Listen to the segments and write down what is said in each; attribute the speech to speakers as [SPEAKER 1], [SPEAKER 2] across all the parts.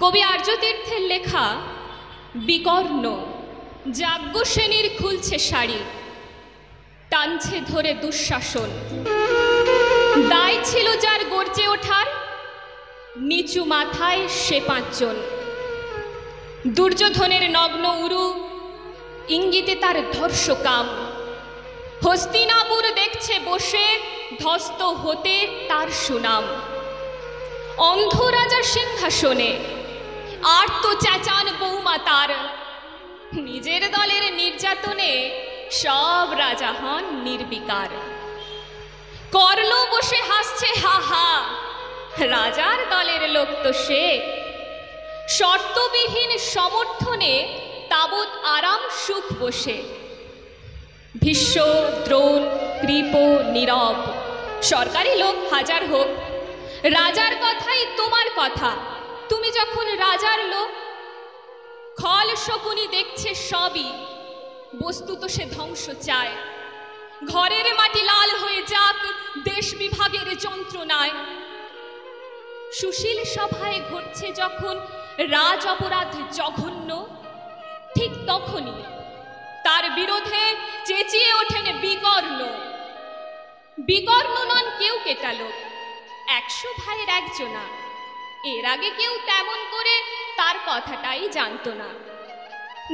[SPEAKER 1] কবি আর্যতীর্থের লেখা বিকর্ণ যাজ্ঞসেনীর খুলছে শাড়ি, টানছে ধরে দুঃশাসন। দায় ছিল যার গর্জে ওঠার, নিচু মাথায় সে পাঁচজন। দুর্যোধনের নগ্ন উরু, ইঙ্গিতে তার ধর্ষকাম। হস্তিনাপুর দেখছে বসে, ধ্বস্ত হতে তার সুনাম। অন্ধ রাজা সিংহাসনে, আর্ত চেঁচান বৌমা তার। নিজের দলের নির্যাতনে সব রাজা হন নির্বিকার। কর্ণ বসে হাসছে হা হা, রাজার দলের লোক তো সে। শর্তবিহীন সমর্থনে তাবৎ আরাম সুখ বসে। ভীষ্ম, দ্রোণ, কৃপ, নীরব, সরকারি লোক হাজার হোক, রাজার কথাই তোমার কথা। তুমি যখন রাজার লোক, খল শকুনি দেখছে সবই, বস্তুত সে ধ্বংস চায়। ঘরের মাটি লাল হয়ে যাক দেশ বিভাগের যন্ত্রণায়। সুশীল সভায় ঘটছে যখন রাজ অপরাধ জঘন্য, ঠিক তখনই তার বিরোধে চেঁচিয়ে ওঠেন বিকর্ণ। বিকর্ণ নন কেউ কেটা লোক, 100 ভাইয়ের একজনা। এর আগে কেউ তেমন করে তার কথাটাই জানত না।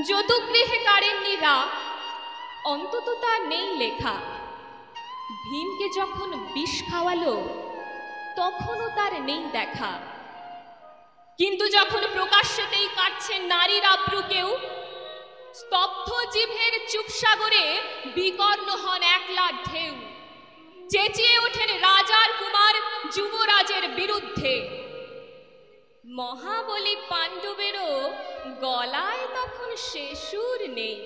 [SPEAKER 1] যদুগৃহে কারেননি রা, অন্তত তার নেই লেখা। ভীমকে যখন বিষ খাওয়ালো, তখনও তার নেই দেখা। কিন্তু যখন প্রকাশ্যতেই কাটছে নারীর আব্রু কেউ, স্তব্ধ জিভের চুপসাগরে বিকর্ণ হন একলা ঢেউ। চেঁচিয়ে ওঠেন রাজার কুমার যুবরাজের বিরুদ্ধে। মহাবলী পাণ্ডবেরও গলায় তখন সে সুর নেই।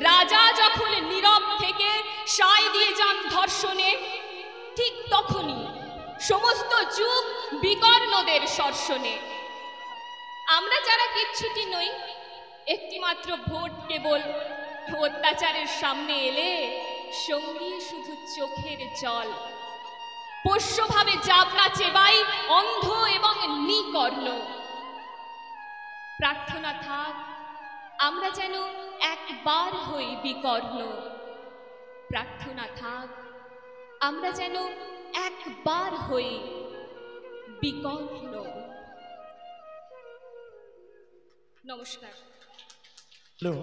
[SPEAKER 1] রাজা যখন নীরব থেকে সায় দিয়ে যান ধর্ষণে, ঠিক তখনই সমস্ত যুগ বিকর্ণদের শর্ষণে। আমরা যারা কিচ্ছুটি নই, একটিমাত্র ভোট কেবল, অত্যাচারের সামনে এলে সঙ্গী শুধু চোখের জল। পোষ্যভাবে যাবনা চেবাই অন্ধ এবং নিকর্ণ। প্রার্থনা থাক আমরা যেন একবার হই বিকর্ণ। প্রার্থনা থাক আমরা যেন একবার হই বিকর্ণ। নমস্কার।
[SPEAKER 2] হ্যালো।